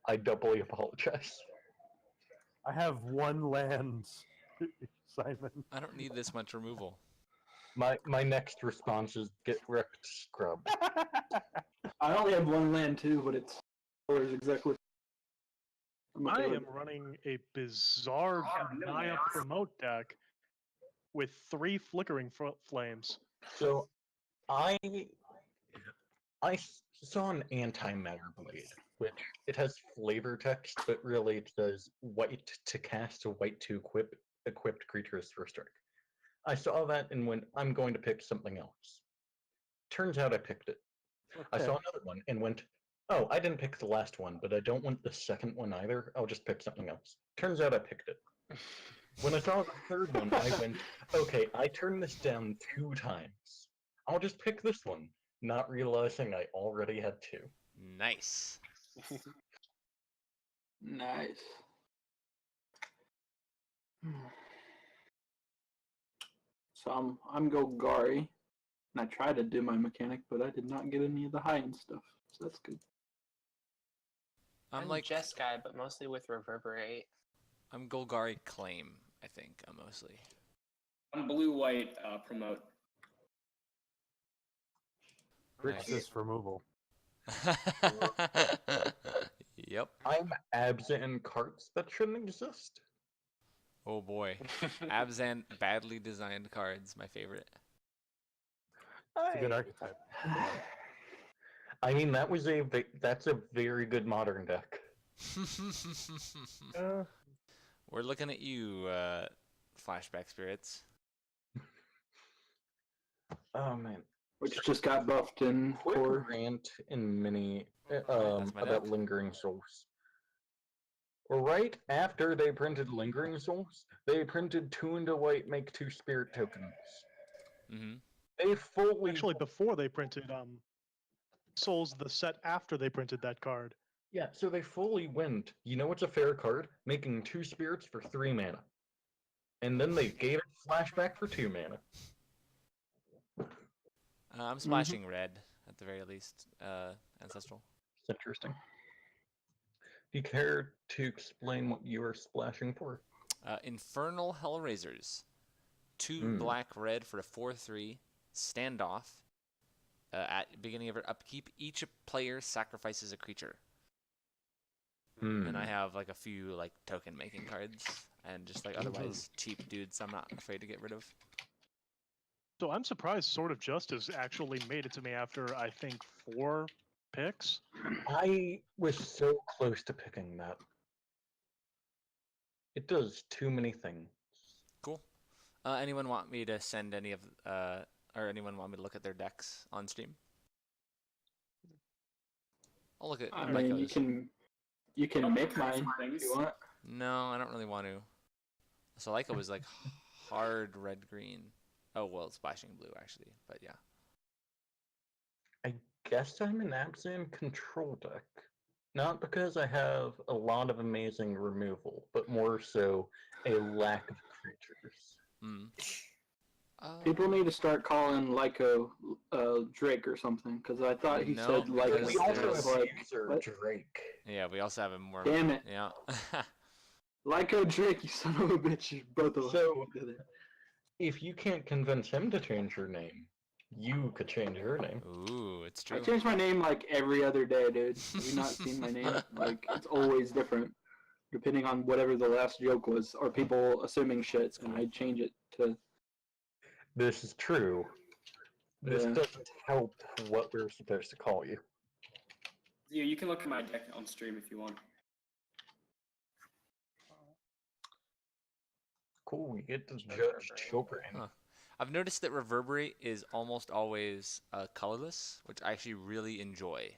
I doubly apologize. I have 1 land, Simon. I don't need this much removal. My next response is get wrecked, scrub. I only have 1 land too, but it's colors exactly. I am running a bizarre Naya promote deck with 3 flickering flames. So I saw an anti-matter blade, which it has flavor text, but really it says white to cast, a white to equipped creature's first strike. I saw that and went, I'm going to pick something else. Turns out I picked it. I saw another one and went, oh, I didn't pick the last one, but I don't want the second one either. I'll just pick something else. Turns out I picked it. When I saw the third one, I went, okay, I turned this down 2 times. I'll just pick this one, not realizing I already had 2. Nice. Nice. So I'm Golgari, and I tried to do my mechanic, but I did not get any of the high-end stuff, so that's good. I'm I'm like Jeskai, but mostly with Reverberate. I'm Golgari claim. I think I'm mostly. I'm blue-white promote. Grixis removal. Yep. I'm Abzan cards that shouldn't exist. Oh boy. Abzan badly designed cards, my favorite. It's a good archetype. I mean, that's a very good modern deck. We're looking at you, Flashback Spirits. Oh man. Which just got buffed in Quick core. rant in mini That's my about deck. Lingering Souls. Right after they printed Lingering Souls, they printed 2 into white, make 2 spirit tokens. Mm-hmm. They fully Actually, before they printed Souls, the set after they printed that card. Yeah, so they fully went, you know what's a fair card? Making 2 spirits for 3 mana. And then they gave it flashback for 2 mana. I'm splashing red, at the very least. Ancestral. It's interesting. Do you care to explain what you are splashing for? Infernal Hellraisers. 2 black red for a 4/3 standoff. At the beginning of your upkeep, each player sacrifices a creature. And I have like a few like token making cards and just like otherwise cheap dudes I'm not afraid to get rid of. So I'm surprised Sword of Justice actually made it to me after, I think, 4 picks. I was so close to picking that. It does too many things. Cool. Anyone want me to send any of or anyone want me to look at their decks on stream? I'll look at I mean, you can Don't make pick mine some if you want. No, I don't really want to. So Leica was like hard red green. Oh well, it's splashing blue actually, but yeah. I guess I'm an Abzan control deck. Not because I have a lot of amazing removal, but more so a lack of creatures. People need to start calling Lyco Drake or something, because I thought he No, said Lyco. because We also there's- have like, user what? Drake. Yeah, we also have a more. Damn it. Yeah. Lyco Drake, you son of a bitch, you both of us So- did it. If you can't convince him to change your name, you could change your name. Ooh, it's I true. change my name like every other day, dude. Have you not seen my name? Like, it's always different, depending on whatever the last joke was, or people assuming shit, and I change it to... This is true. This Yeah. doesn't help what we're supposed to call you. You can look at my deck on stream if you want. Cool, you get to judge children. Huh. I've noticed that Reverberate is almost always colorless, which I actually really enjoy.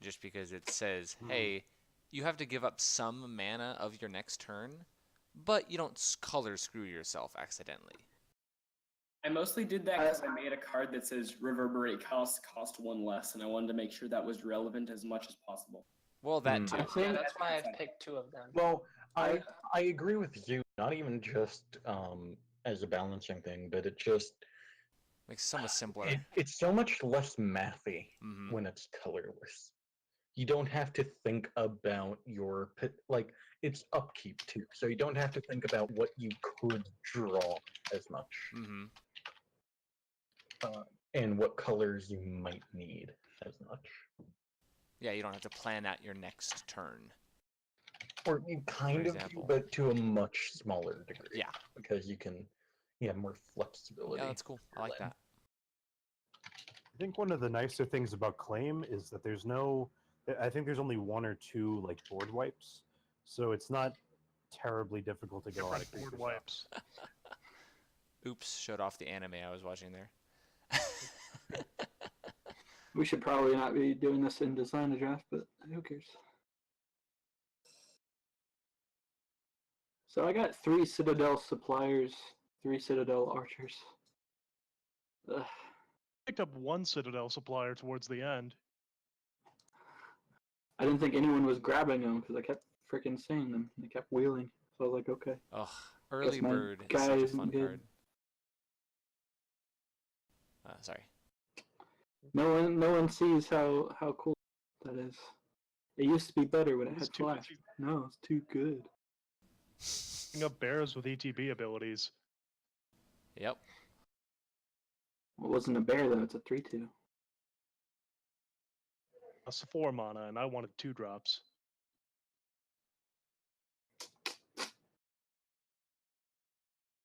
Just because it says, hey, you have to give up some mana of your next turn, but you don't color screw yourself accidentally. I mostly did that because I made a card that says Reverberate cost 1 less, and I wanted to make sure that was relevant as much as possible. Well, that too. I think Yeah, that's why I've picked 2 of them. Well, I agree with you, not even just as a balancing thing, but it just Makes it so much simpler. it's so much less mathy when it's colorless. You don't have to think about your like it's upkeep too, so you don't have to think about what you could draw as much. And what colors you might need as much. Yeah, you don't have to plan out your next turn. Or you kind of do, but to a much smaller degree. Yeah. Because you can have more flexibility. Yeah, that's cool. I like that. think one of the nicer things about Claim is that there's no. I think there's only 1 or 2 like board wipes, so it's not terribly difficult to get a lot of Different board creatures out. wipes. Oops, showed off the anime I was watching there. We should probably not be doing this in design a draft, but who cares? So I got 3 Citadel suppliers, 3 Citadel archers. Ugh. Picked up 1 Citadel supplier towards the end. I didn't think anyone was grabbing them because I kept freaking seeing them. They kept wheeling. So I was like, okay. Ugh, early my bird guy is such a isn't fun good. card. Sorry. No one sees how cool that is. It used to be better when it It's had too flash. No, it's too good. Picking up bears with ETB abilities. Yep. It wasn't a bear though. It's a 3/2. That's 4 mana, and I wanted 2 drops.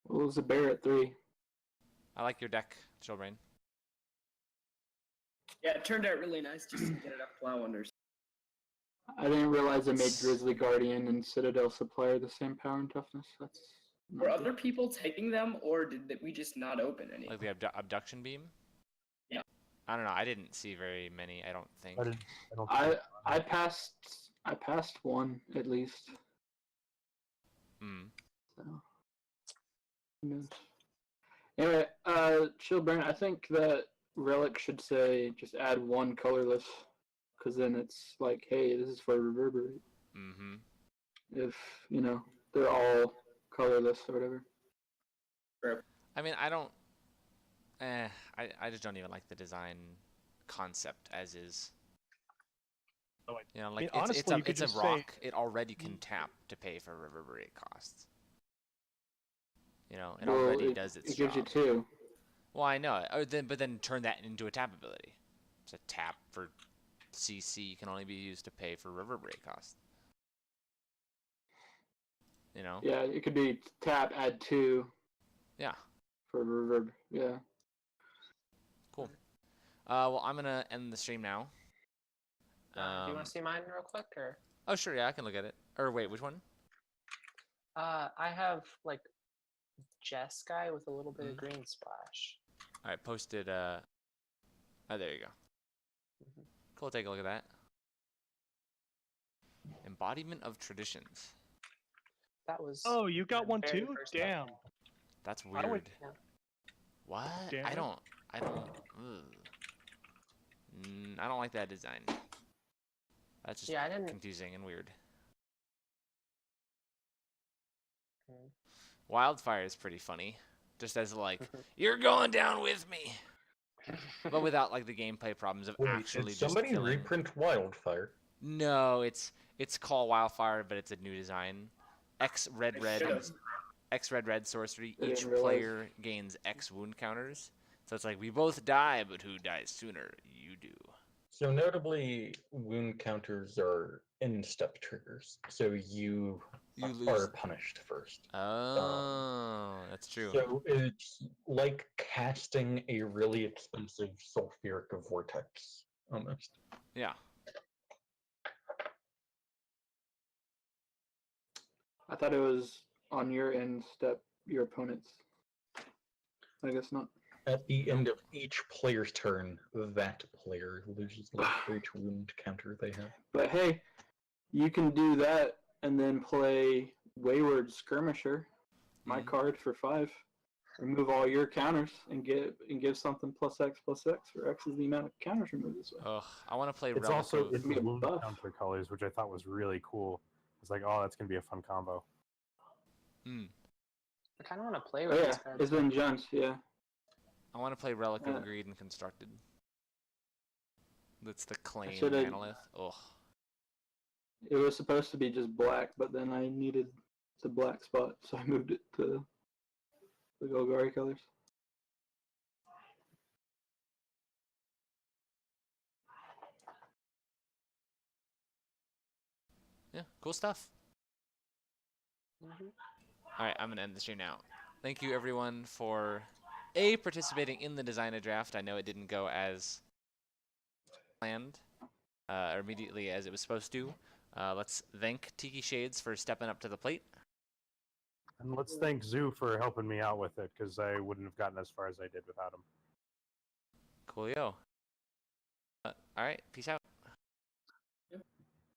Well, it was a bear at 3. I like your deck, Chillbrain. Yeah, it turned out really nice just to get enough plow unders. I didn't realize I made Grizzly Guardian and Citadel Supplier the same power and toughness. That's Were other people taking them, or did we just not open any? Like the abduction beam? Yeah. I don't know. I didn't see very many, I don't think. I passed one at least. Mm. So who knows? Anyway, Chillbrain, I think that Relic should say just add 1 colorless, because then it's like, hey, this is for Reverberate. Mm-hmm. If they're all colorless or whatever. I mean, I don't. I just don't even like the design concept as is. You know, like honestly, it's a rock. It already can tap to pay for reverberate costs. You know, it already does its job. It gives you 2. Well, I know. But then turn that into a tap ability. It's a tap for CC can only be used to pay for reverberate costs. You know? Yeah, it could be tap, add 2. Yeah. For reverb, yeah. Cool. Well, I'm gonna end the stream now. Do you want to see mine real quick, or? Oh, sure. Yeah, I can look at it. Or wait, which one? I have like Jess guy with a little bit of green splash. All right, posted. Oh, there you go. Cool. Take a look at that. Embodiment of traditions. That was. Oh, you got one too? Damn. That's weird. Yeah. What? Damn. I don't. I don't like that design. That's just confusing and weird. Wildfire is pretty funny. Just as like, you're going down with me. But without like the gameplay problems of actually did somebody just killing. reprint Wildfire? No, it's called Wildfire, but it's a new design. X red sorcery. Each player gains X wound counters. So it's like we both die, but who dies sooner? You do. So notably, wound counters are in-step triggers, so you are punished first. Oh, that's true. So it's like casting a really expensive sulfuric vortex, almost. Yeah. I thought it was on your end step, your opponent's. I guess not. At the end of each player's turn, that player loses like for each wound counter they have. But hey, you can do that and then play Wayward Skirmisher, my card for 5. Remove all your counters and give something +X for X is the amount of counters removed this way. Ugh, I want to play. It's Relic also of... it's the wound counter colors, which I thought was really cool. It's like, oh, that's gonna be a fun combo. I kind of want to play with these cards. It's been junked, yeah. I want to play Relic of Greed and Constructed. That's the claim should've- monolith. Ugh. It was supposed to be just black, but then I needed the black spot, so I moved it to the Golgari colors. Yeah, cool stuff. Alright, I'm going to end the stream now. Thank you, everyone, for participating in the designer draft. I know it didn't go as planned, or immediately as it was supposed to. Let's thank Tiki Shades for stepping up to the plate. And let's thank Zoo for helping me out with it, because I wouldn't have gotten as far as I did without him. Coolio. All right, peace out.